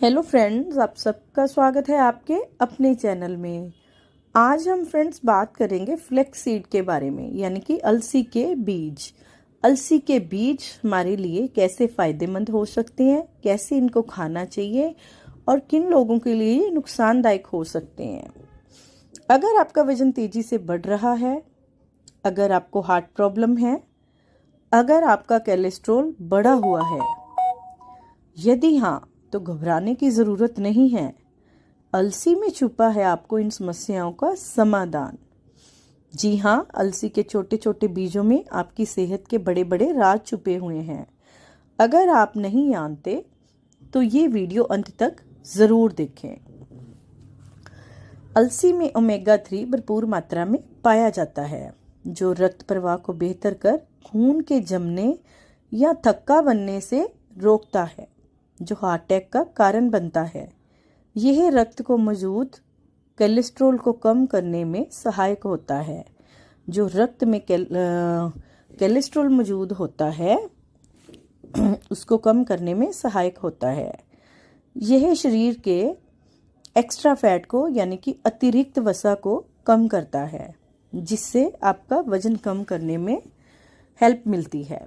Hello friends, आप सबका स्वागत है आपके अपने चैनल में। आज हम फ्रेंड्स बात करेंगे फ्लेक्स सीड के बारे में, यानी कि अलसी के बीज। अलसी के बीज हमारे लिए कैसे फ़ायदेमंद हो सकते हैं, कैसे इनको खाना चाहिए और किन लोगों के लिए ये नुकसानदायक हो सकते हैं। अगर आपका वजन तेज़ी से बढ़ रहा है, अगर आपको हार्ट प्रॉब्लम है, अगर आपका कोलेस्ट्रॉल बढ़ा हुआ है, यदि हाँ तो घबराने की ज़रूरत नहीं है। अलसी में छुपा है आपको इन समस्याओं का समाधान। जी हाँ, अलसी के छोटे छोटे बीजों में आपकी सेहत के बड़े बड़े राज छुपे हुए हैं। अगर आप नहीं जानते तो ये वीडियो अंत तक ज़रूर देखें। अलसी में ओमेगा 3 भरपूर मात्रा में पाया जाता है, जो रक्त प्रवाह को बेहतर कर खून के जमने या थक्का बनने से रोकता है, जो हार्ट अटैक का कारण बनता है। यह रक्त को मौजूद कोलेस्ट्रॉल को कम करने में सहायक होता है। जो रक्त में कोलेस्ट्रॉल मौजूद होता है उसको कम करने में सहायक होता है। यह शरीर के एक्स्ट्रा फैट को, यानी कि अतिरिक्त वसा को कम करता है, जिससे आपका वजन कम करने में हेल्प मिलती है।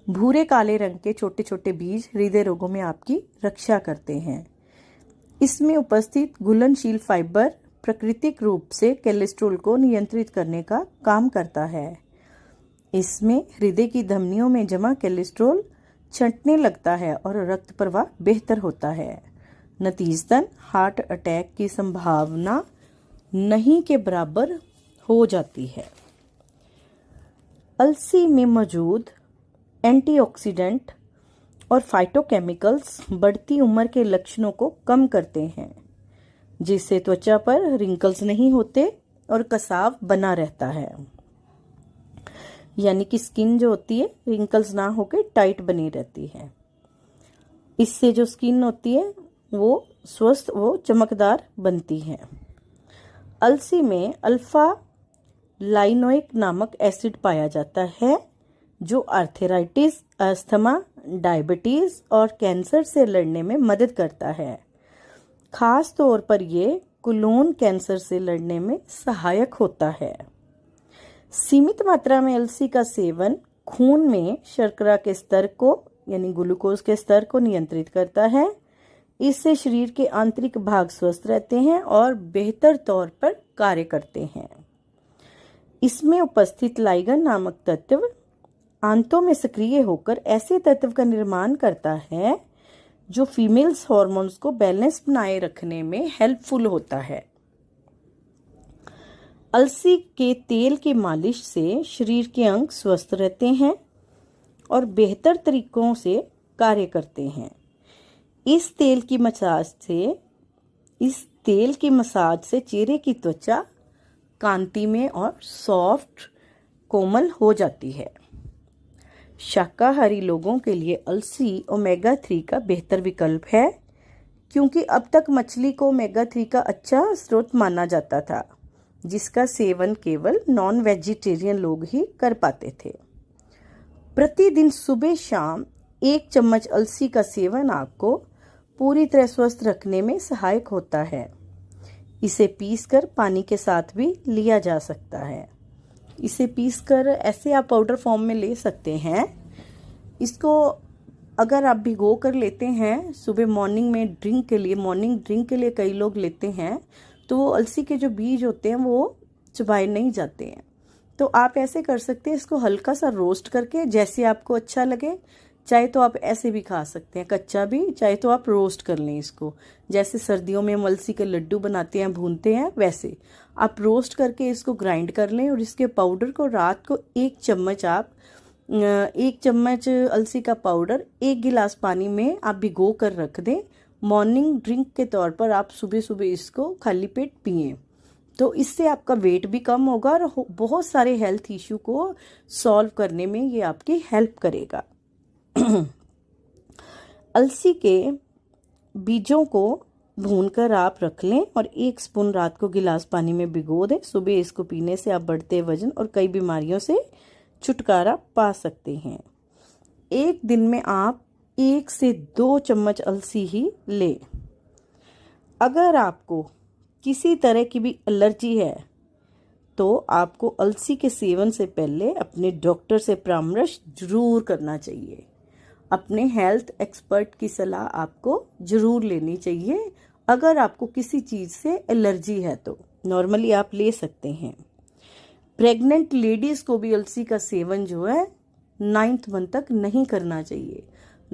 भूरे काले रंग के छोटे छोटे बीज हृदय रोगों में आपकी रक्षा करते हैं। इसमें उपस्थित घुलनशील फाइबर प्राकृतिक रूप से कोलेस्ट्रॉल को नियंत्रित करने का काम करता है। इसमें हृदय की धमनियों में जमा कोलेस्ट्रॉल छंटने लगता है और रक्त प्रवाह बेहतर होता है। नतीजतन हार्ट अटैक की संभावना नहीं के बराबर हो जाती है। अलसी में मौजूद एंटीऑक्सीडेंट और फाइटोकेमिकल्स बढ़ती उम्र के लक्षणों को कम करते हैं, जिससे त्वचा पर रिंकल्स नहीं होते और कसाव बना रहता है। यानी कि स्किन जो होती है रिंकल्स ना होकर टाइट बनी रहती है। इससे जो स्किन होती है वो स्वस्थ, वो चमकदार बनती है। अलसी में अल्फा लाइनोइक नामक एसिड पाया जाता है, जो आर्थराइटिस, अस्थमा, डायबिटीज और कैंसर से लड़ने में मदद करता है। खास तौर पर ये कोलोन कैंसर से लड़ने में सहायक होता है। सीमित मात्रा में अलसी का सेवन खून में शर्करा के स्तर को, यानी ग्लूकोज के स्तर को नियंत्रित करता है। इससे शरीर के आंतरिक भाग स्वस्थ रहते हैं और बेहतर तौर पर कार्य करते हैं। इसमें उपस्थित लाइगन नामक तत्व आंतों में सक्रिय होकर ऐसे तत्व का निर्माण करता है जो फीमेल्स हार्मोन्स को बैलेंस बनाए रखने में हेल्पफुल होता है। अलसी के तेल की मालिश से शरीर के अंग स्वस्थ रहते हैं और बेहतर तरीकों से कार्य करते हैं। इस तेल की मसाज से चेहरे की त्वचा कांतिमय और सॉफ्ट, कोमल हो जाती है। शाकाहारी लोगों के लिए अलसी ओमेगा 3 का बेहतर विकल्प है, क्योंकि अब तक मछली को ओमेगा 3 का अच्छा स्रोत माना जाता था, जिसका सेवन केवल नॉन वेजिटेरियन लोग ही कर पाते थे। प्रतिदिन सुबह शाम 1 चम्मच अलसी का सेवन आपको पूरी तरह स्वस्थ रखने में सहायक होता है। इसे पीसकर पानी के साथ भी लिया जा सकता है। इसे पीसकर ऐसे आप पाउडर फॉर्म में ले सकते हैं। इसको अगर आप भिगो कर लेते हैं सुबह मॉर्निंग ड्रिंक के लिए कई लोग लेते हैं, तो वो अलसी के जो बीज होते हैं वो चबाए नहीं जाते हैं। तो आप ऐसे कर सकते हैं, इसको हल्का सा रोस्ट करके, जैसे आपको अच्छा लगे। चाहे तो आप ऐसे भी खा सकते हैं, कच्चा भी, चाहे तो आप रोस्ट कर लें इसको। जैसे सर्दियों में हम अलसी के लड्डू बनाते हैं, भूनते हैं, वैसे आप रोस्ट करके इसको ग्राइंड कर लें और इसके पाउडर को रात को 1 चम्मच अलसी का पाउडर 1 गिलास पानी में आप भिगो कर रख दें। मॉर्निंग ड्रिंक के तौर पर आप सुबह सुबह इसको खाली पेट पिएं, तो इससे आपका वेट भी कम होगा और बहुत सारे हेल्थ इशू को सॉल्व करने में ये आपकी हेल्प करेगा। अलसी के बीजों को भूनकर आप रख लें और 1 स्पून रात को गिलास पानी में भिगो दें। सुबह इसको पीने से आप बढ़ते वजन और कई बीमारियों से छुटकारा पा सकते हैं। एक दिन में आप 1 से 2 चम्मच अलसी ही लें। अगर आपको किसी तरह की भी एलर्जी है तो आपको अलसी के सेवन से पहले अपने डॉक्टर से परामर्श जरूर करना चाहिए। अपने हेल्थ एक्सपर्ट की सलाह आपको जरूर लेनी चाहिए। अगर आपको किसी चीज़ से एलर्जी है तो नॉर्मली आप ले सकते हैं। प्रेग्नेंट लेडीज़ को भी अलसी का सेवन जो है 9th मंथ तक नहीं करना चाहिए।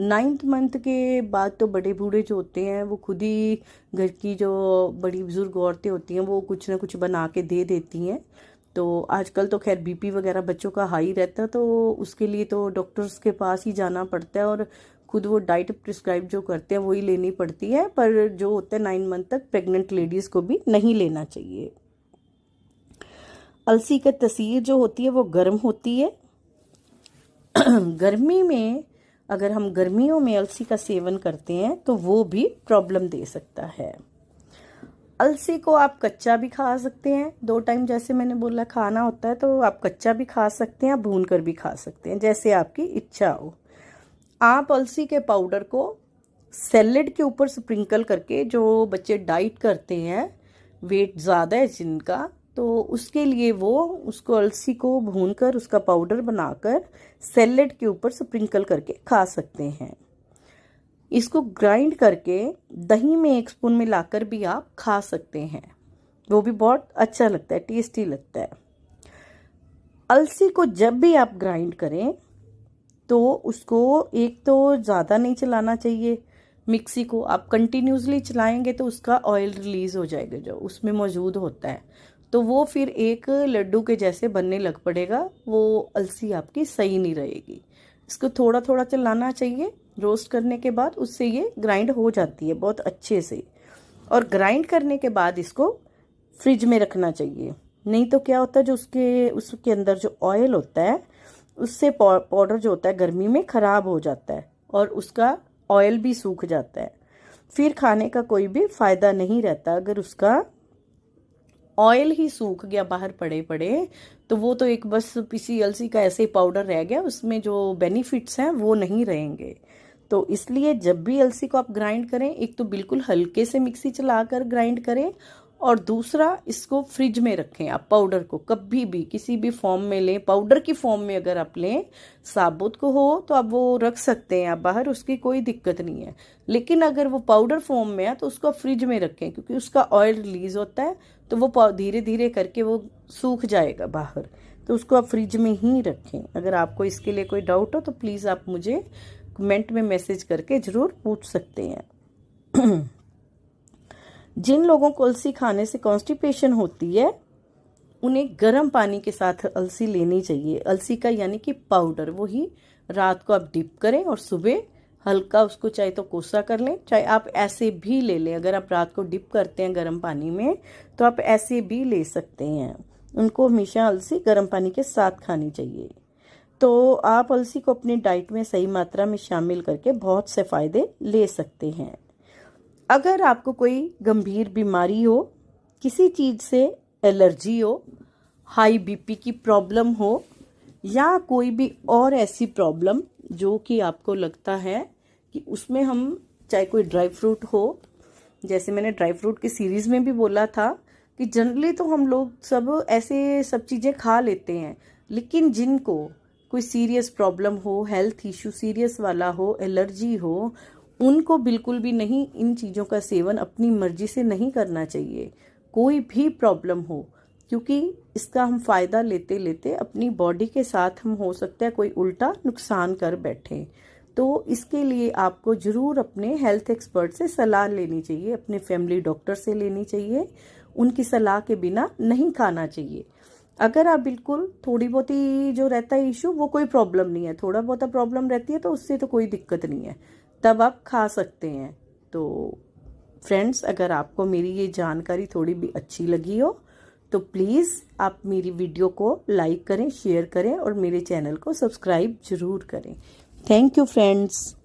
9th मंथ के बाद तो बड़े बूढ़े जो होते हैं वो खुद ही, घर की जो बड़ी बुजुर्ग औरतें होती हैं वो कुछ ना कुछ बना के दे देती हैं। तो आजकल तो खैर बीपी वगैरह बच्चों का हाई रहता है, तो उसके लिए तो डॉक्टर्स के पास ही जाना पड़ता है और खुद वो डाइट प्रिस्क्राइब जो करते हैं वही लेनी पड़ती है। पर जो होता है 9 मंथ तक प्रेग्नेंट लेडीज़ को भी नहीं लेना चाहिए। अलसी का तसीर जो होती है वो गर्म होती है। गर्मी में अगर हम गर्मियों में अलसी का सेवन करते हैं तो वो भी प्रॉब्लम दे सकता है। अलसी को आप कच्चा भी खा सकते हैं, 2 टाइम जैसे मैंने बोला खाना होता है, तो आप कच्चा भी खा सकते हैं, भून कर भी खा सकते हैं, जैसे आपकी इच्छा हो। आप अलसी के पाउडर को सैलेड के ऊपर स्प्रिंकल करके, जो बच्चे डाइट करते हैं, वेट ज़्यादा है जिनका, तो उसके लिए वो उसको अलसी को भूनकर उसका पाउडर बनाकर सैलेड के ऊपर स्प्रिंकल करके खा सकते हैं। इसको ग्राइंड करके दही में 1 स्पून मिलाकर भी आप खा सकते हैं, वो भी बहुत अच्छा लगता है, टेस्टी लगता है। अलसी को जब भी आप ग्राइंड करें तो उसको एक तो ज़्यादा नहीं चलाना चाहिए। मिक्सी को आप कंटिन्यूसली चलाएंगे तो उसका ऑयल रिलीज़ हो जाएगा जो उसमें मौजूद होता है, तो वो फिर एक लड्डू के जैसे बनने लग पड़ेगा, वो अलसी आपकी सही नहीं रहेगी। इसको थोड़ा थोड़ा चलाना चाहिए रोस्ट करने के बाद, उससे ये ग्राइंड हो जाती है बहुत अच्छे से। और ग्राइंड करने के बाद इसको फ्रिज में रखना चाहिए, नहीं तो क्या होता है जो उसके अंदर जो ऑयल होता है उससे पाउडर जो होता है गर्मी में ख़राब हो जाता है और उसका ऑयल भी सूख जाता है, फिर खाने का कोई भी फ़ायदा नहीं रहता। अगर उसका ऑयल ही सूख गया बाहर पड़े पड़े तो वो तो एक बस पिसी अलसी का ऐसे ही पाउडर रह गया, उसमें जो बेनिफिट्स हैं वो नहीं रहेंगे। तो इसलिए जब भी अलसी को आप ग्राइंड करें, एक तो बिल्कुल हल्के से मिक्सी चलाकर ग्राइंड करें और दूसरा इसको फ्रिज में रखें। आप पाउडर को कभी भी किसी भी फॉर्म में लें, पाउडर की फॉर्म में अगर आप लें, साबुत को हो तो आप वो रख सकते हैं आप बाहर, उसकी कोई दिक्कत नहीं है। लेकिन अगर वो पाउडर फॉर्म में है तो उसको फ्रिज में रखें, क्योंकि उसका ऑयल रिलीज होता है तो वो धीरे धीरे करके वो सूख जाएगा बाहर, तो उसको आप फ्रिज में ही रखें। अगर आपको इसके लिए कोई डाउट हो तो प्लीज़ आप मुझे कमेंट में मैसेज करके ज़रूर पूछ सकते हैं। जिन लोगों को अलसी खाने से कॉन्स्टिपेशन होती है उन्हें गर्म पानी के साथ अलसी लेनी चाहिए। अलसी का यानी कि पाउडर, वही रात को आप डिप करें और सुबह हल्का उसको चाहे तो कोसा कर लें, चाहे आप ऐसे भी ले लें। अगर आप रात को डिप करते हैं गर्म पानी में तो आप ऐसे भी ले सकते हैं। उनको हमेशा अलसी गर्म पानी के साथ खानी चाहिए। तो आप अलसी को अपनी डाइट में सही मात्रा में शामिल करके बहुत से फ़ायदे ले सकते हैं। अगर आपको कोई गंभीर बीमारी हो, किसी चीज़ से एलर्जी हो, हाई बीपी की प्रॉब्लम हो या कोई भी और ऐसी प्रॉब्लम जो कि आपको लगता है कि उसमें हम चाहे कोई ड्राई फ्रूट हो, जैसे मैंने ड्राई फ्रूट की सीरीज़ में भी बोला था कि जनरली तो हम लोग सब ऐसे सब चीज़ें खा लेते हैं, लेकिन जिनको कोई सीरियस प्रॉब्लम हो, हेल्थ इशू सीरियस वाला हो, एलर्जी हो, उनको बिल्कुल भी नहीं इन चीज़ों का सेवन अपनी मर्जी से नहीं करना चाहिए, कोई भी प्रॉब्लम हो, क्योंकि इसका हम फ़ायदा लेते लेते अपनी बॉडी के साथ हम हो सकता है कोई उल्टा नुकसान कर बैठे। तो इसके लिए आपको ज़रूर अपने हेल्थ एक्सपर्ट से सलाह लेनी चाहिए, अपने फैमिली डॉक्टर से लेनी चाहिए, उनकी सलाह के बिना नहीं खाना चाहिए। अगर आप बिल्कुल थोड़ी बहुत ही जो रहता है इशू, वो कोई प्रॉब्लम नहीं है, थोड़ा बहुत प्रॉब्लम रहती है तो उससे तो कोई दिक्कत नहीं है, तब आप खा सकते हैं। तो फ्रेंड्स, अगर आपको मेरी ये जानकारी थोड़ी भी अच्छी लगी हो तो प्लीज़ आप मेरी वीडियो को लाइक करें, शेयर करें और मेरे चैनल को सब्सक्राइब ज़रूर करें। Thank you friends.